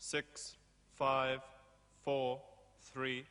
6, 5, 4, 3.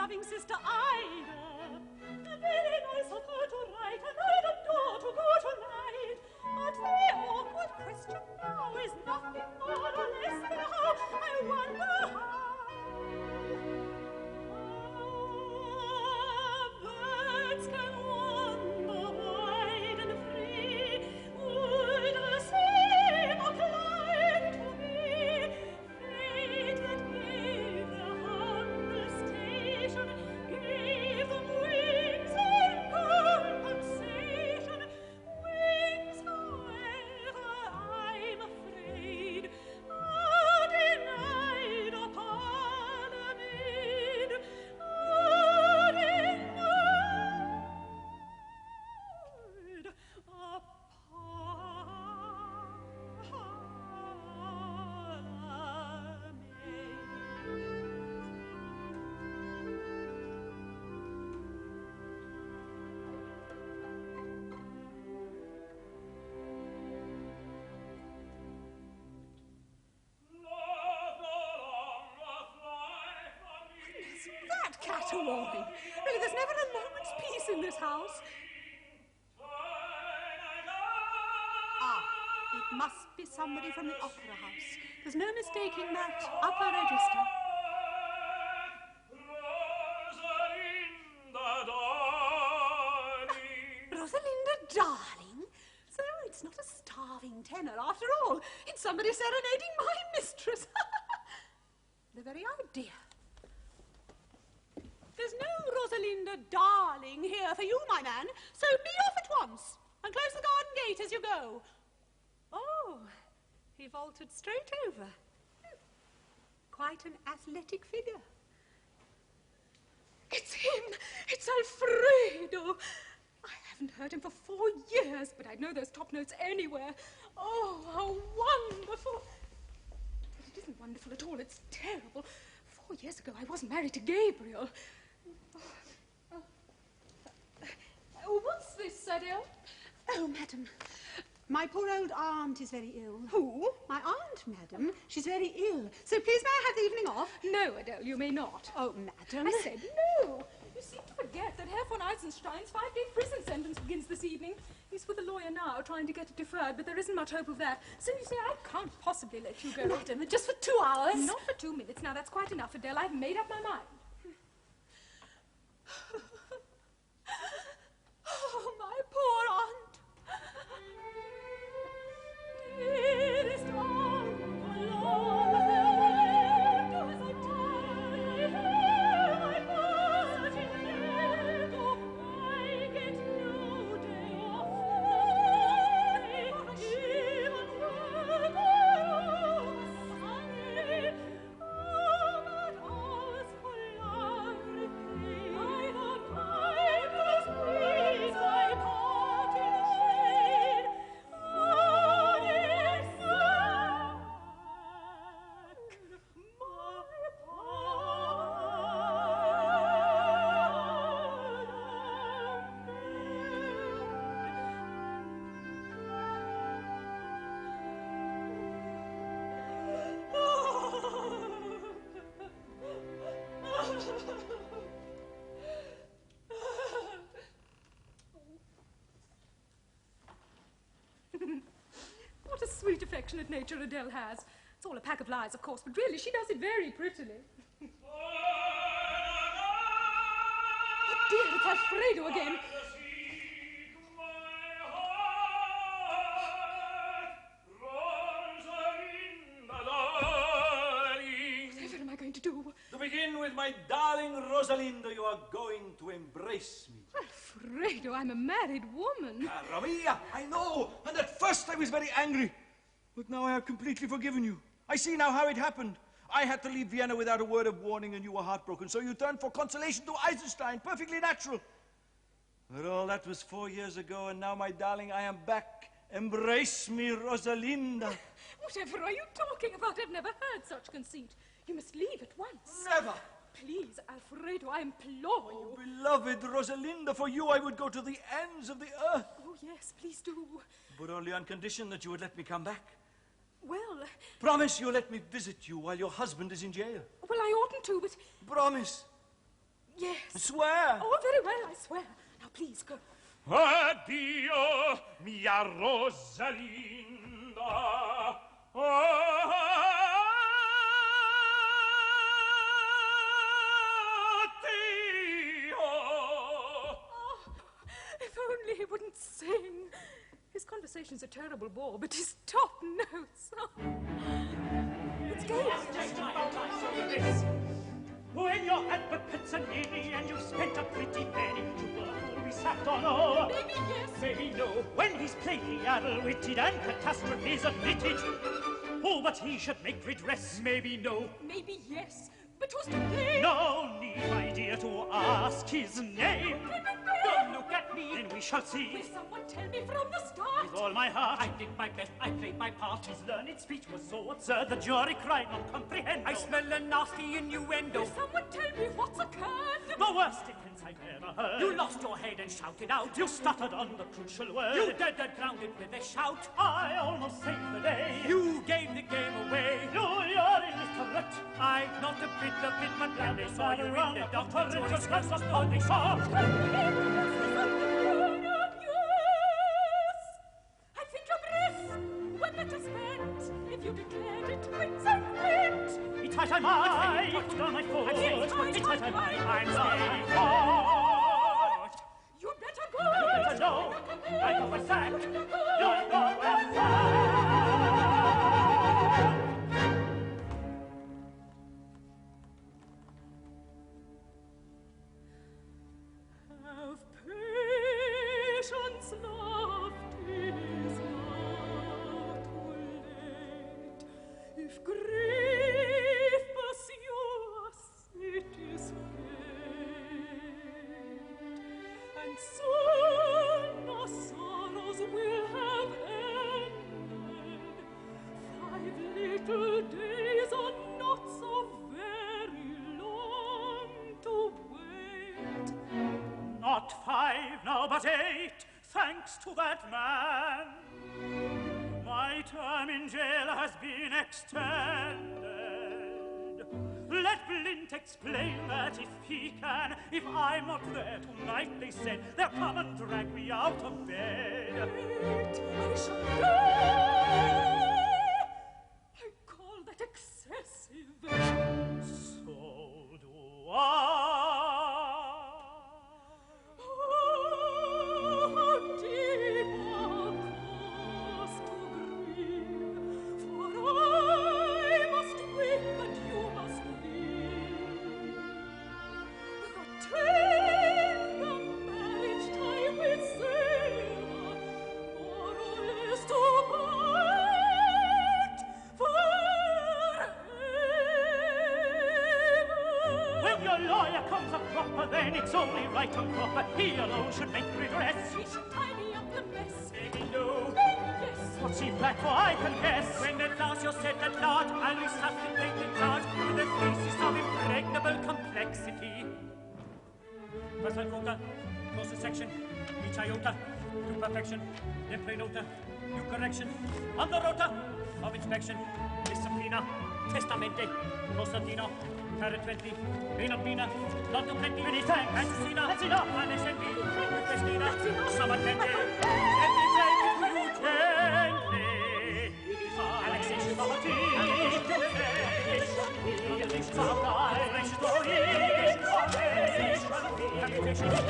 loving sister either. Very nice of her to write, and I adore to go tonight. But the awkward question now is nothing more or less than how I wonder how. Birds can wander wide and free. Would the same apply to me? Fate that gave their humble station, gave them wings and compensation. Wings, however, I'm afraid, are denied upon a maid. Are denied upon a maid. That caterwauling! Really, there's never a moment's peace in this house. Ah, it must be somebody from the opera house. There's no mistaking that upper register. Rosalinda, darling? So it's not a starving tenor after all. It's somebody serenading my mistress. The very idea. There's no Rosalinda darling here for you, my man, so be off at once and close the garden gate as you go. Oh, he vaulted straight over. Quite an athletic figure. It's him! It's Alfredo! I haven't heard him for 4 years, but I'd know those top notes anywhere. Oh, how wonderful! But it isn't wonderful at all, it's terrible. 4 years ago, I wasn't married to Gabriel. What's this, Adele? Oh, madam, my poor old aunt is very ill. Who? My aunt, madam. She's very ill. So please may I have the evening off? No, Adele, you may not. Oh, madam. I said no. You seem to forget that Herr von Eisenstein's 5-day prison sentence begins this evening. He's with a lawyer now, trying to get it deferred, but there isn't much hope of that. So you see, I can't possibly let you go. Madam, just for 2 hours? Not for 2 minutes. Now, that's quite enough, Adele. I've made up my mind. Oh, my poor aunt. Dearest uncle, all farewell, as I die, my parting farewell, I get no day off. Even work Sunday, oh, but all's for love repay. I thought timeless peace I caught in shade. Oh, dear son, What a sweet, affectionate nature Adele has. It's all a pack of lies, of course, but really she does it very prettily. Oh dear, it's Alfredo again. Whatever am I going to do? To begin with, my darling Rosalinda, you are going to embrace me. Alfredo, I'm a married woman. Cara mia, I know. And at first I was very angry. But now I have completely forgiven you. I see now how it happened. I had to leave Vienna without a word of warning and you were heartbroken. So you turned for consolation to Eisenstein. Perfectly natural. But all that was 4 years ago, and now, my darling, I am back. Embrace me, Rosalinda. Whatever are you talking about? I've never heard such conceit. You must leave at once. Never. Please, Alfredo, I implore you. Oh, beloved Rosalinda, for you I would go to the ends of the earth. Oh, yes, please do. But only on condition that you would let me come back. Well... Promise you'll let me visit you while your husband is in jail. Well, I oughtn't to, but... Promise. Yes. Swear. Oh, very well, I swear. Now, please, go. Addio, mia Rosalinda. If only he wouldn't sing. His conversation's a terrible bore, but his top notes. It's gay. When you're at the Pizzanini and you've spent a pretty penny, you will be sacked or no? Maybe yes. Maybe no. When he's plainly addle-witted and catastrophes admitted. Oh, but he should make redress. Maybe no. Maybe yes. But who's to blame? No need, my dear, to ask his name. Don't look at me, and we shall see. Will someone tell me from the start? With all my heart, I did my best, I played my part. His learned speech was so absurd, the jury cried non comprehend. I smell a nasty innuendo. Will someone tell me what's occurred? The worst defense I've ever heard. You lost your head and shouted out. You stuttered on the crucial word. You dead and drowned it with a shout. I almost saved the day. You gave the game away. No, you're illiterate. I not a bit of it, but glad they saw you in the doctor. It was just a only saw. I think your breath were better spent if you declared it quits and quit. It's what I might. Put on my foot. It's what I might. I'm staying put. You'd better go. You better know. I know a fact. You know a fact. Have patience, love, 'tis not too late. If grief pursues, it is fate. And soon our sorrows will have ended. 5 little days are not so very long to wait. Not 5 now, but 8, thanks to that man. My term in jail has been extended. Let Blint explain that if he can. If I'm not there tonight, they said, they'll come and drag me out of bed. Wait, I shall die. I call that excessive. So do I. Then it's only right and proper. He alone should make redress. He should tidy up the mess. Maybe no. Yes. What's he black for, I confess. When at last you're set at large, I'll resuscitate the charge with the faces of impregnable complexity. Personal quota, closest section, each iota, to perfection, then play nota, new correction, on the rota of inspection, disciplina, testamente, Constantino, Carrot 20, Vena Pina, Lotto Plenty, Vinny Tank, Anticina, that's enough, Anescendi, Festina, Sabatente, everything you gently, Alexis Poverty, Relations of life, Relations of Relations of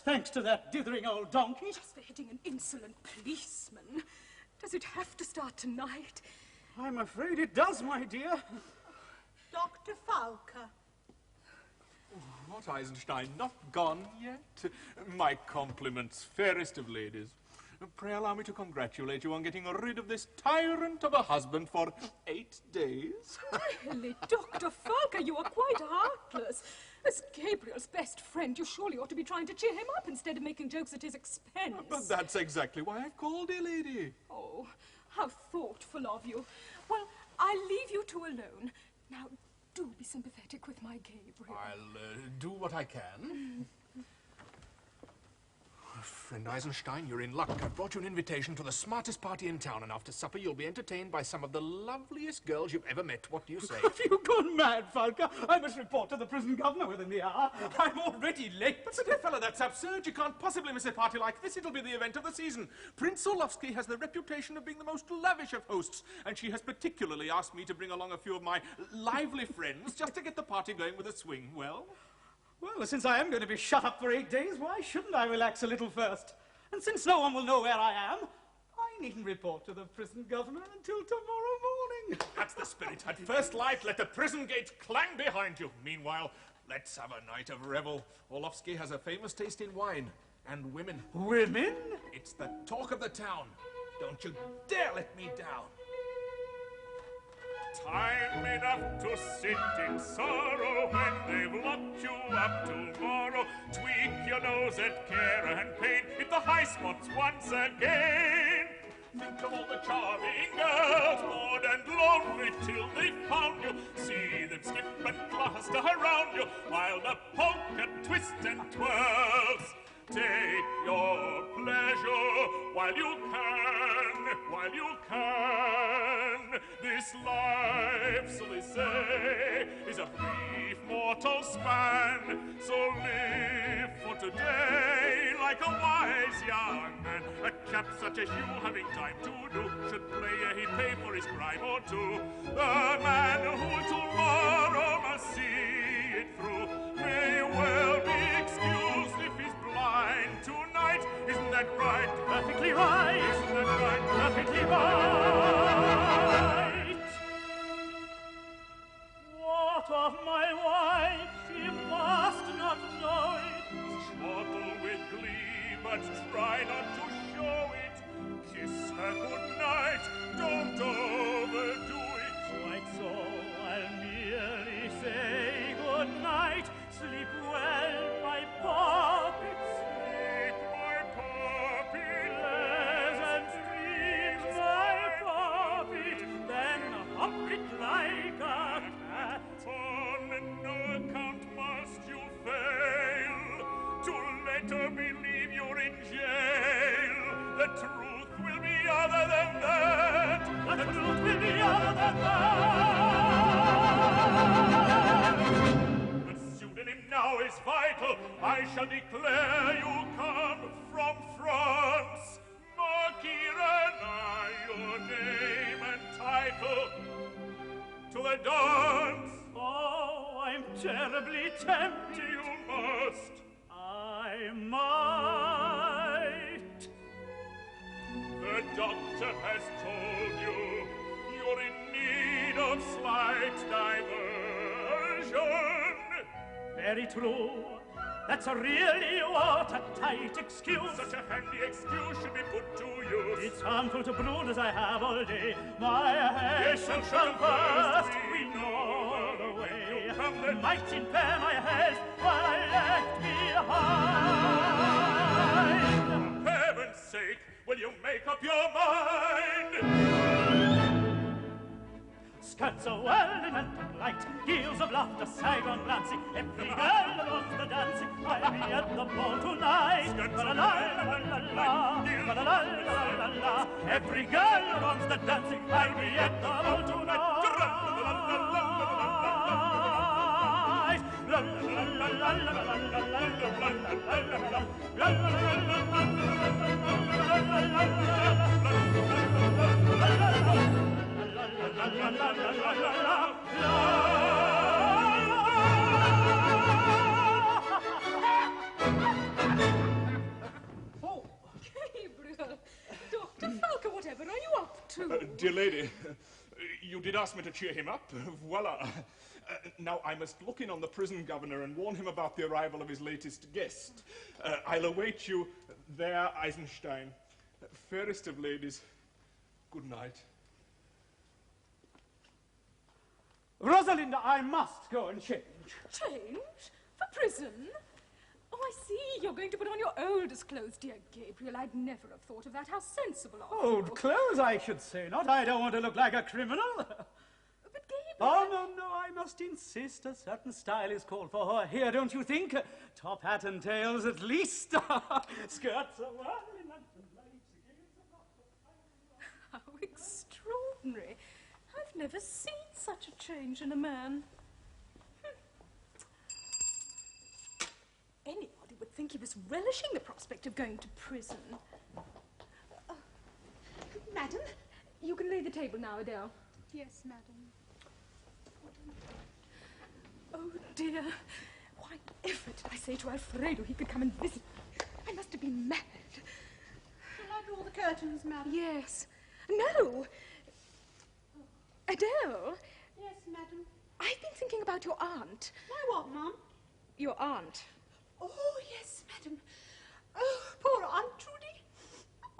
thanks to that dithering old donkey. Just for hitting an insolent policeman. Does it have to start tonight? I'm afraid it does, my dear. Dr. Falker. What, Eisenstein, not gone yet? My compliments, fairest of ladies. Pray allow me to congratulate you on getting rid of this tyrant of a husband for 8 days. Really, Dr. Falker, you are quite heartless. As Gabriel's best friend, you surely ought to be trying to cheer him up instead of making jokes at his expense. But that's exactly why I've called, dear lady. Oh, how thoughtful of you. Well, I'll leave you two alone. Now, do be sympathetic with my Gabriel. I'll do what I can. Friend Eisenstein, you're in luck. I've brought you an invitation to the smartest party in town, and after supper you'll be entertained by some of the loveliest girls you've ever met. What do you say? Have you gone mad, Falker? I must report to the prison governor within the hour. I'm already late. But, dear fellow, that's absurd. You can't possibly miss a party like this. It'll be the event of the season. Prince Orlovsky has the reputation of being the most lavish of hosts, and she has particularly asked me to bring along a few of my lively friends just to get the party going with a swing. Well, Since I am going to be shut up for 8 days, why shouldn't I relax a little first? And since no one will know where I am, I needn't report to the prison governor until tomorrow morning. That's the spirit. At first light, let the prison gate clang behind you. Meanwhile, let's have a night of revel. Orlovsky has a famous taste in wine and women. Women? It's the talk of the town. Don't you dare let me down. Time enough to sit in sorrow when they've locked you up tomorrow. Tweak your nose at care and pain, hit the high spots once again. Think of all the charming girls, bored and lonely till they've found you. See them skip and cluster around you while the polka twists and twirls. Take your pleasure while you can, This life, so they say, is a brief mortal span. So live for today like a wise young man. A chap such as you, having time to do, should play a pay for his crime or two. The man who tomorrow must see it through may well be excused if he's blind tonight. Isn't that right? Perfectly right. Isn't that right? Perfectly right. What of my wife? She must not know it. Chortle with glee, but try not to show it. Kiss her good night. Don't overdo it. Quite so, I'll merely say good night. Sleep well, my puppet. Sleep, my puppy. Pleasant dreams, my puppet. Then hop it like a cat. On no account must you fail to let her believe you're in jail. The truth will be other than that. The truth will be other than that. The pseudonym now is vital. I shall declare you come from France. Makirana, your name and title. To the dance. Oh, I'm terribly tempted. You must. I might. The doctor has told you you're in need of slight diversion. Very true. That's really what a tight excuse. Such a handy excuse should be put to use. It's harmful to brood as I have all day. My head Yes, should shall come first. We know the way. Come then. Might impair my health while I left behind. For heaven's sake, will you make up your mind? Skirts are whirling and light, heels of laughter, Saigon glancing. Every girl loves the dancing. I'll be at the ball tonight. Skirts La are la whirling la and la light, la, heels la of la la la la. Every girl loves the dancing. I'll be at the ball tonight. La la la la la la la la la la Oh, Gabriel. Dr. Falker, whatever are you up to? Dear lady, you did ask me to cheer him up. Voila. Now, I must look in on the prison governor and warn him about the arrival of his latest guest. I'll await you there, Eisenstein. Fairest of ladies, good night. Rosalinda, I must go and change. Change? For prison? Oh, I see. You're going to put on your oldest clothes, dear Gabriel. I'd never have thought of that. How sensible of you. Old clothes, I should say. Not I don't want to look like a criminal. But Gabriel... Oh, no, I must insist a certain style is called for her here, don't you think? Top hat and tails at least. Skirts are well. How extraordinary. I've never seen such a change in a man. Anybody would think he was relishing the prospect of going to prison. Madam, you can lay the table now, Adele. Yes, madam. Oh, dear. Why ever did I say to Alfredo he could come and visit? I must have been mad. Shall I draw the curtains, madam? Yes. No. Adele. Yes, madam. I've been thinking about your aunt. My what, ma'am? Your aunt. Oh, yes, madam. Oh, poor Aunt Trudy.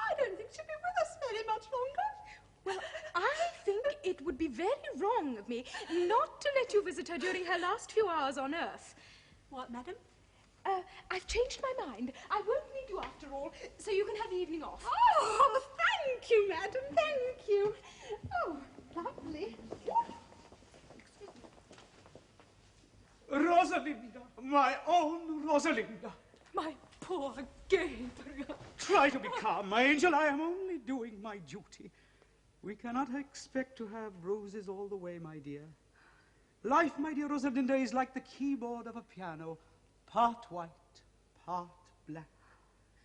I don't think she'll be with us very much longer. Well, I think it would be very wrong of me not to let you visit her during her last few hours on Earth. What, madam? I've changed my mind. I won't need you after all, so you can have the evening off. Oh, thank you, madam, thank you. Oh, lovely. Rosalinda, my own Rosalinda. My poor Gabriel. Try to be calm, my angel. I am only doing my duty. We cannot expect to have roses all the way, my dear. Life, my dear Rosalinda, is like the keyboard of a piano, part white, part black.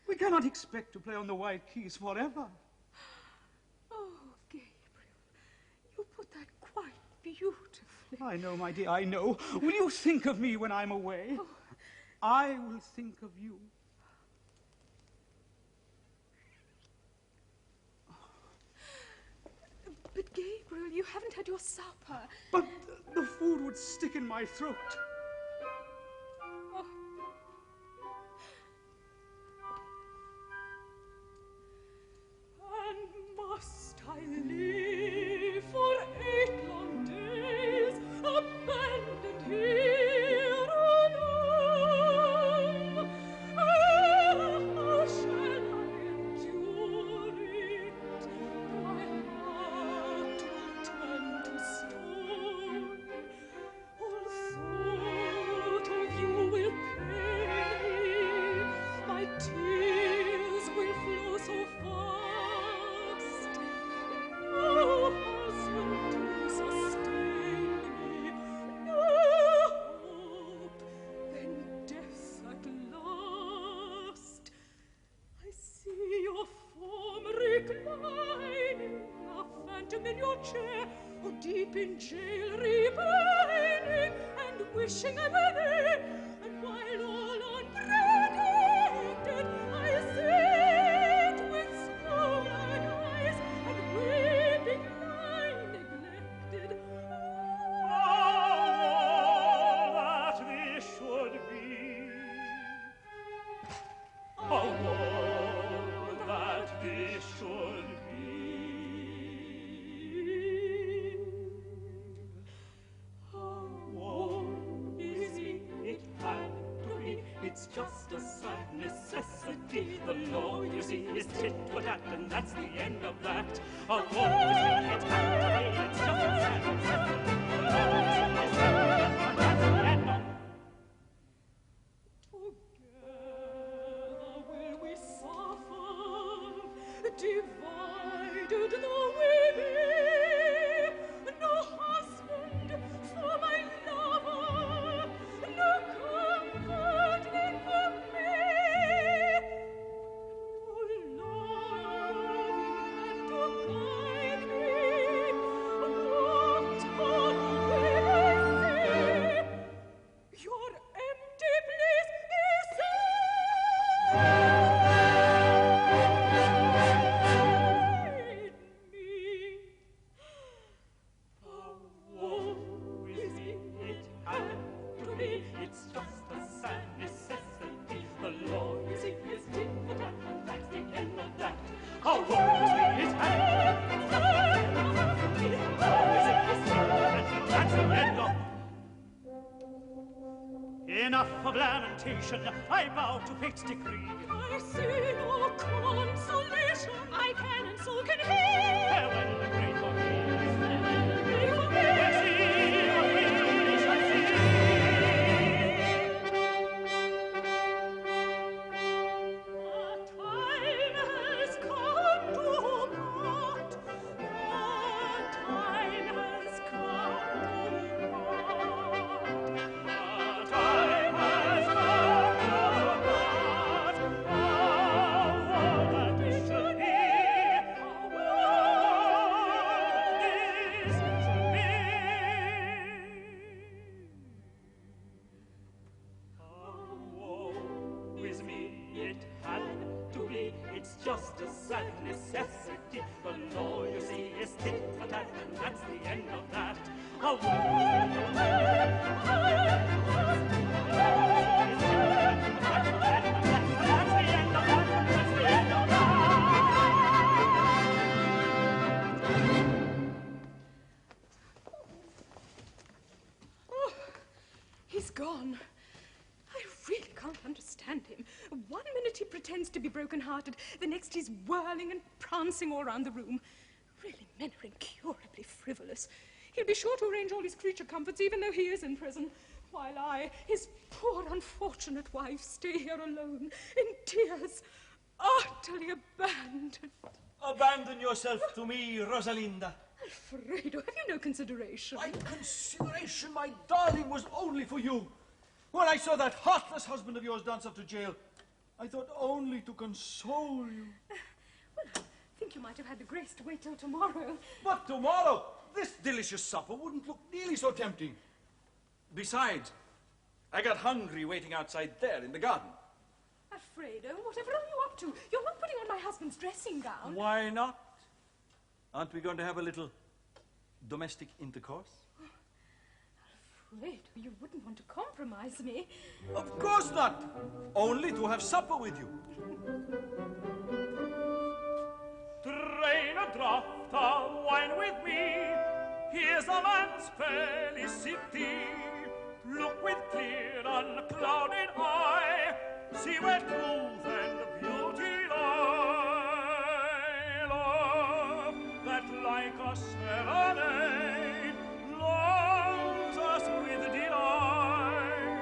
We cannot expect to play on the white keys forever. Oh, Gabriel, you put that quite beautifully. I know, my dear, I know. Will you think of me when I'm away? Oh. I will think of you. But, Gabriel, you haven't had your supper. But the food would stick in my throat. Oh. And must I live for 8 long days, abandoned here alone? How shall I endure it? My heart will turn to stone. All thought of you will pain me. My tears will flow so fast. No husband to sustain me. No hope, then death at last. I see your form reclining, a phantom in your chair, or deep in jail repining, and wishing I were there. And while all unprotected I sit with swollen eyes and weeping lie neglected. Oh, that we should be. Oh, that we should be. Oh, is it had to be? It's just a sad necessity. The law, you see, is tit for tat, and that's the end of that. Oh, you see, it had to be. It's just a sad necessity. The law, you see, is tit for tat, and that's the end of Together will we suffer, divided though we be. No husband for my lover, no comfort then for me. To love him and to guide me Enough of lamentation, I bow to fate's decree. I see no consolation, I can and so can he. Farewell, pray for me. Pray for me. Let's see what we shall see. Time has come to part. Time has come to part. Time has come to part. How that this should be. This should be. Woe is me, it had to be. It's just a sad necessity. The law, you see, is tit for tat, and that's the end of that. A He's gone. I really can't understand him. One minute he pretends to be broken-hearted, the next he's whirling and prancing all around the room. Really, men are incurably frivolous. He'll be sure to arrange all his creature comforts, even though he is in prison, while I, his poor unfortunate wife, stay here alone, in tears, utterly abandoned. Abandon yourself to me, Rosalinda. Alfredo, have you no consideration? My consideration, my darling, was only for you. When I saw that heartless husband of yours dance off to jail, I thought only to console you. Well, I think you might have had the grace to wait till tomorrow. But tomorrow, this delicious supper wouldn't look nearly so tempting. Besides, I got hungry waiting outside there in the garden. Alfredo, whatever are you up to? You're not putting on my husband's dressing gown. Why not? Aren't we going to have a little domestic intercourse? Alfredo, you wouldn't want to compromise me. Of course not. Only to have supper with you. Drain a draught of wine with me. Here's a man's felicity. Look with clear, unclouded eye. See where truth and beauty lie. Love that like a serenade lulls us with delight.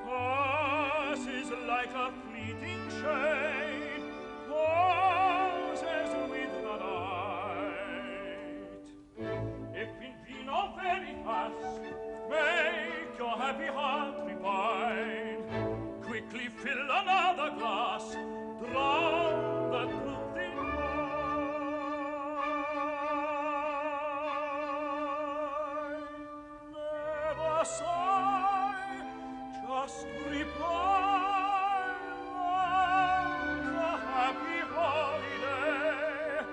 Passes like a fleeting shade, pauses with the night. If in vino veritas make your happy heart repine, quickly fill another glass, drown the truth in wine. Never sigh, just reply, love's a happy holiday.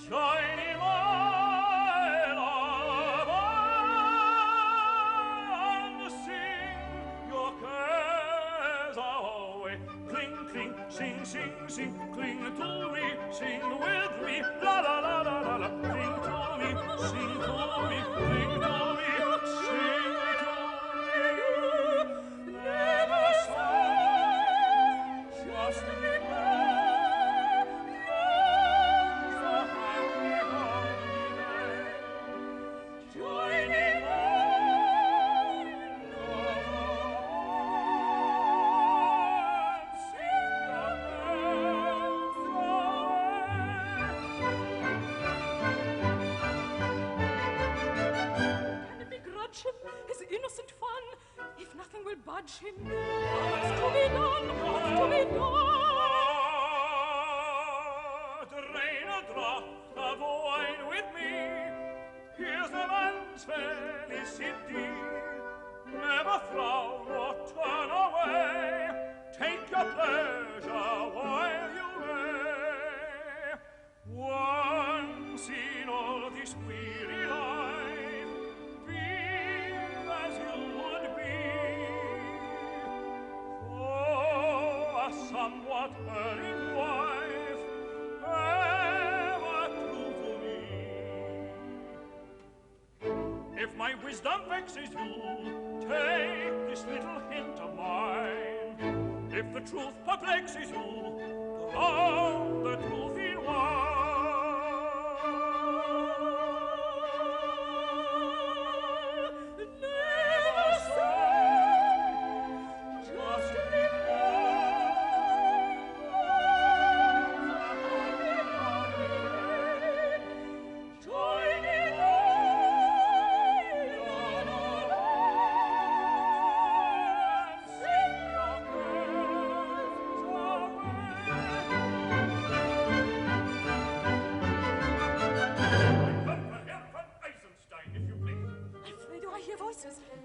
Join in my love and sing your cares away. Cling, cling, sing, sing, sing, cling to me, sing with me, la la la la la la. Cling to me, sing to me, cling to me, sing to me. Never sigh, just reply, love's a happy holiday. Join in Can it begrudge him his innocent fun? If nothing will budge him, what's to be done? What's to be done? Drain a draught of wine with me. Here's a man's felicity. Never frown or turn away. Take your pleasure while you may. Once in all this weary life, be as you would be. Oh, a somewhat erring wife, ever true to me. If my wisdom vexes you, Take this little hint of mine. If the truth perplexes you, drown the truth in wine. Never say, just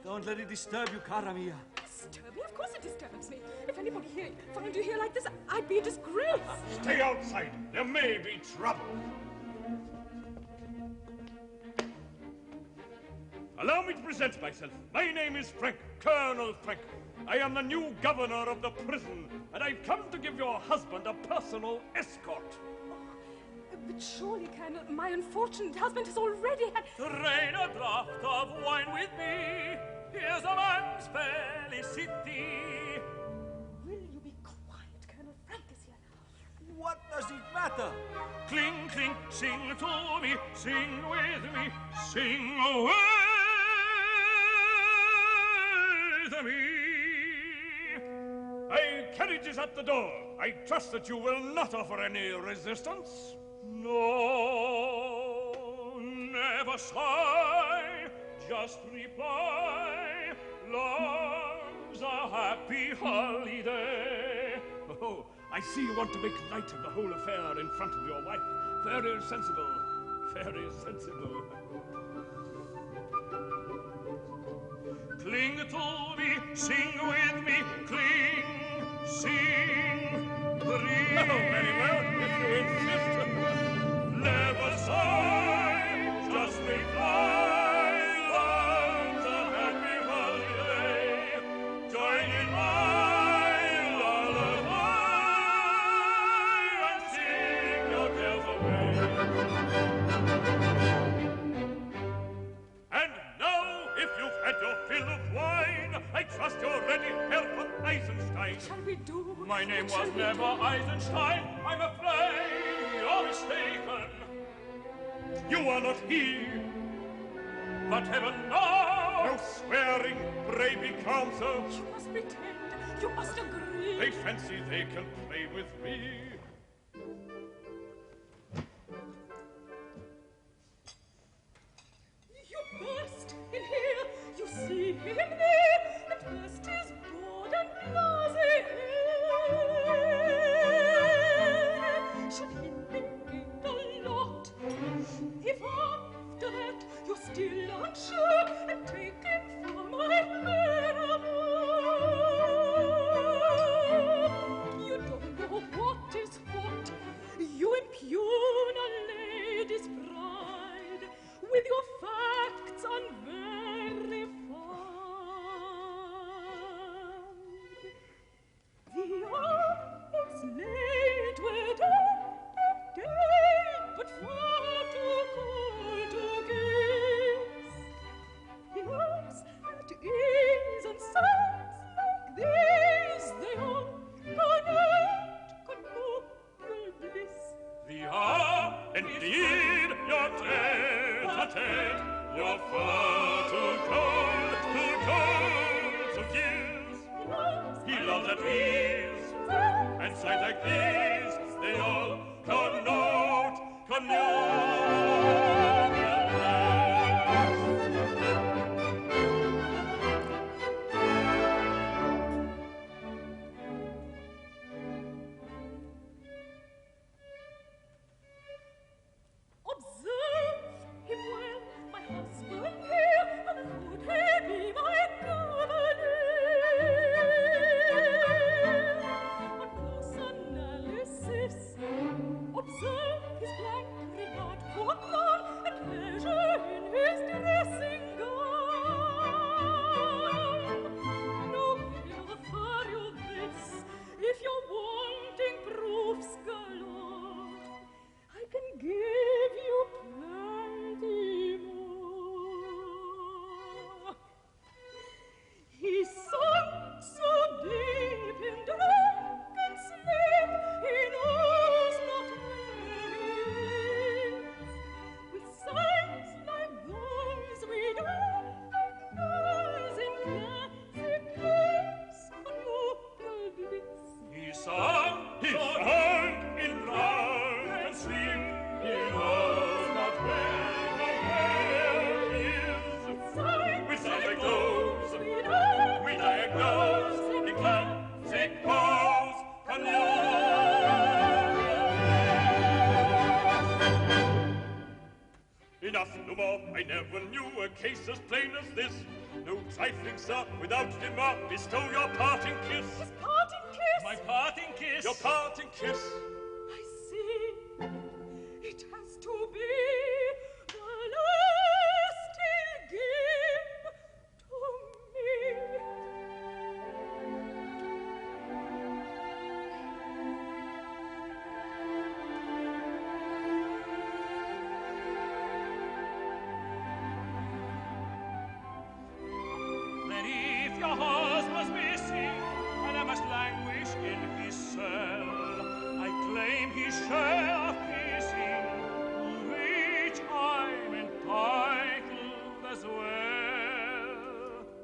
Don't let it disturb you, cara mia. Disturb me? Of course it disturbs me. If anybody here found you here like this, I'd be a disgrace. Stay outside. There may be trouble. Allow me to present myself. My name is Frank, Colonel Frank. I am the new governor of the prison, and I've come to give your husband a personal escort. But surely, Colonel, my unfortunate husband has already had... Drain a draught of wine with me. Here's a man's felicity. Will you be quiet? Colonel Frank is here. What does it matter? Cling, cling, sing to me, sing with me, sing with me. My carriage is at the door. I trust that you will not offer any resistance. No, never sigh, just reply, long's a happy holiday. Oh, I see you want to make light of the whole affair in front of your wife. Very sensible, very sensible. Cling to me, sing with me, cling, sing, breathe. Oh, very well, if you insist. Never sigh, just reply, long's a happy holiday. Join in my lullaby and sing your cares away. And now, if you've had your fill of wine, I trust you're ready, Herr von Eisenstein. What shall we do? My name What was shall we never do? Eisenstein. I'm afraid you're mistaken. You are not he. But heaven now. No swearing, pray be calm, sir. You must pretend. You must agree. They fancy they can play with me. You burst in here. You see him there. At first he's bored and blasé. Should he think it a lot? If after that you're still unsure and take him for my paramour, you don't know what is what. You impugn a lady's pride with your facts unverified. The hour is late, we're day, but far too cold to guess. He was at ease and sounds like these, they all connect connubial bliss. The hour, indeed, you're tête-à-tête. You're far too cold to kiss. He loves at ease, and sights like these, they all connote connubial Observe him well, my husband here, and could he be my cavalier? On close analysis, observe his black regard for enough, no more. I never knew a case as plain as this. No trifling, sir, without demur, bestow your parting kiss. His parting kiss? My parting kiss. Your parting kiss. I see. It has to be the last he'll give to me. Then if your husband's missing, and I must languish in his cell, I claim his share of kissing, to which I'm entitled as well.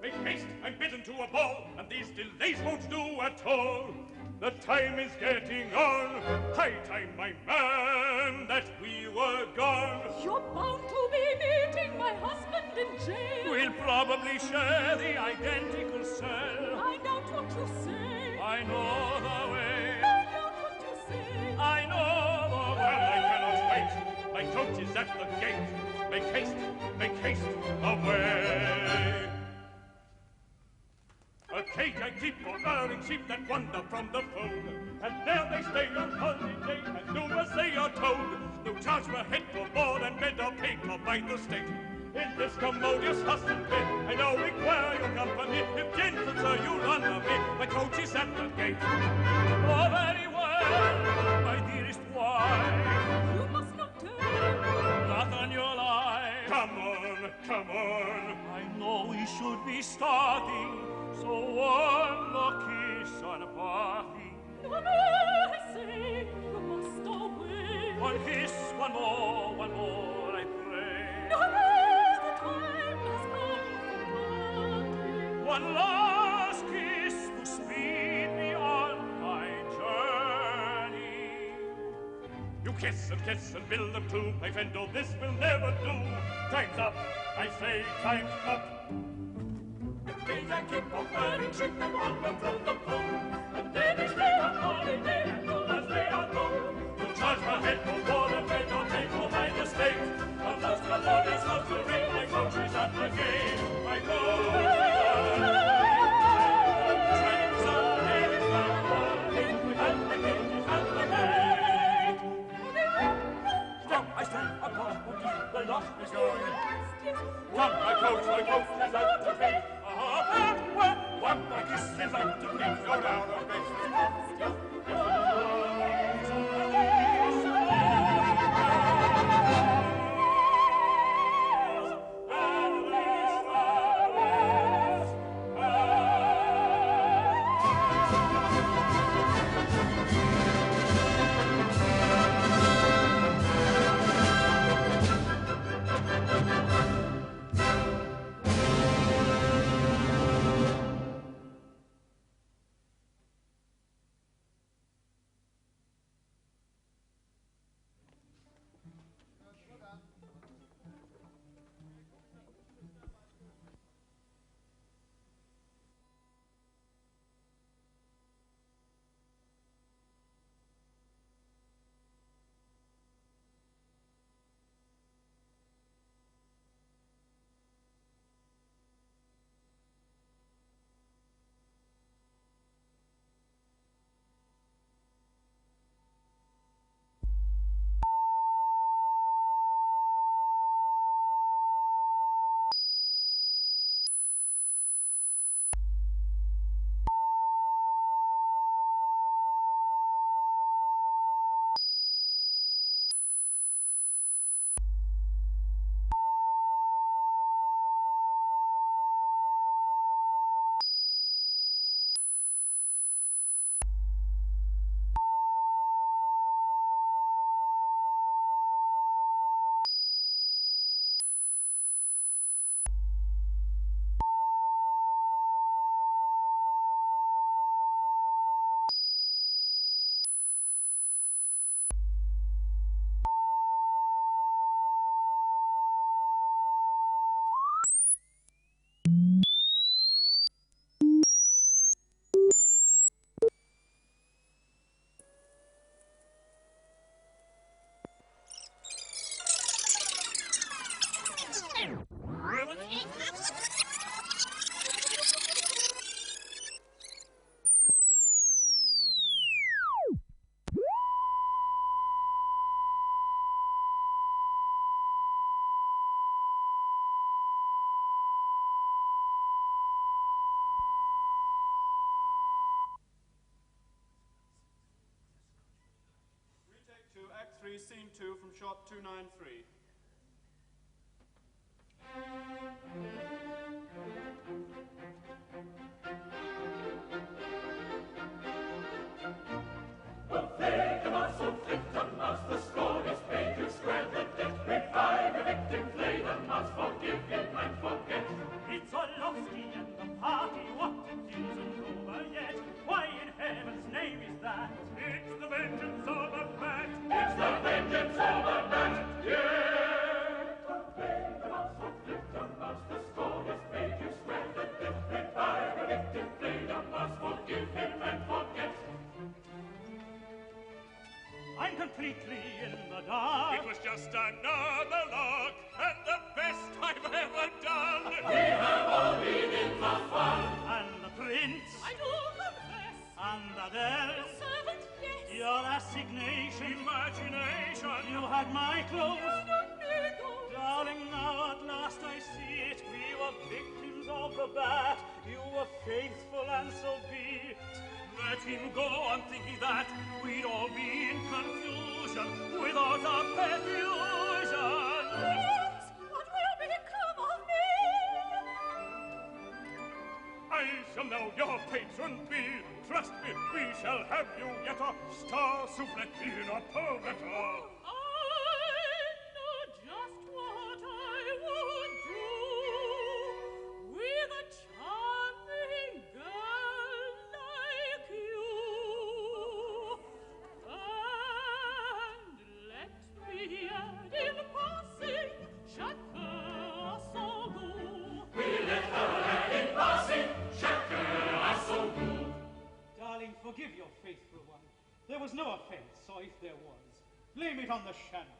Make haste, I'm bidden to a ball, and these delays won't do at all. The time is getting on. High time, my man, that we were gone. You're bound to be meeting my husband in jail. We'll probably share the identical cell. I doubt what you say. I know the way. I doubt what you say. I know the way. Well, I cannot wait. My coach is at the gate. Make haste, away. A cage I keep for erring sheep that wander from the fold, and there they stay on holiday and do as they are told. No charge per head for board and bed are paid for by the state. In this commodious hustle bed, I now require your company. If gentle sir you'll honor me, the coach is at the gate. Oh, very well, my dearest wife. You must not tell. Not on your life. Come on. I know we should be starting, so one more kiss on parting. No, I say, you must away. One kiss, one more, I pray. No, the time has come for parting. One last kiss to speed me on my journey. You kiss and bill them too. My friend, oh, this will never do. Time's up, I say, time's up. Days I keep on burning, ship them on from the pole, and then they stay on holiday and do as they are told. No charge per head for board and bed or take for my estate. A most melodious hostelry, my coach is at the gate. My coach. I stand upon the lock is going. Come, my coach is at the gate. One more kiss is up to me. Go down on base. Act 3, Scene 2 from shot 293. The Fledermaus und Flittermaus, the score is paid, you square the debt. Revive a victim, Fledermaus, forgive him and forget. It's Orlovsky and the party, what it isn't over yet. Why in heaven's name is that? It's the vengeance of a bat. It's the vengeance of a bat. Yeah. The Fledermaus und Flittermaus, the score is paid, you square the debt. Revive a victim, Fledermaus, forgive him and forget. I'm completely in the dark. It was just another lark, and the best I've ever done. We have all been in the fun. And the prince. I do confess. And Adele. The servant, yes. Your assignation. Imagination. You had my clothes. No. Darling, now at last I see it. We were victims of the bat. You were faithful, and so be it. Let him go on thinking that we'd all be in confusion without our pet illusion. Yes, what will become of me? I shall now your patron be. Trust me, we shall have you yet a star soufflet in a poverty. I know just what I would do with a charming girl like you. And let me add in passing, chacun son goût. We let her add in passing, chacun son goût. Darling, forgive your faithful one. There was no offense, or if there was, blame it on the champagne.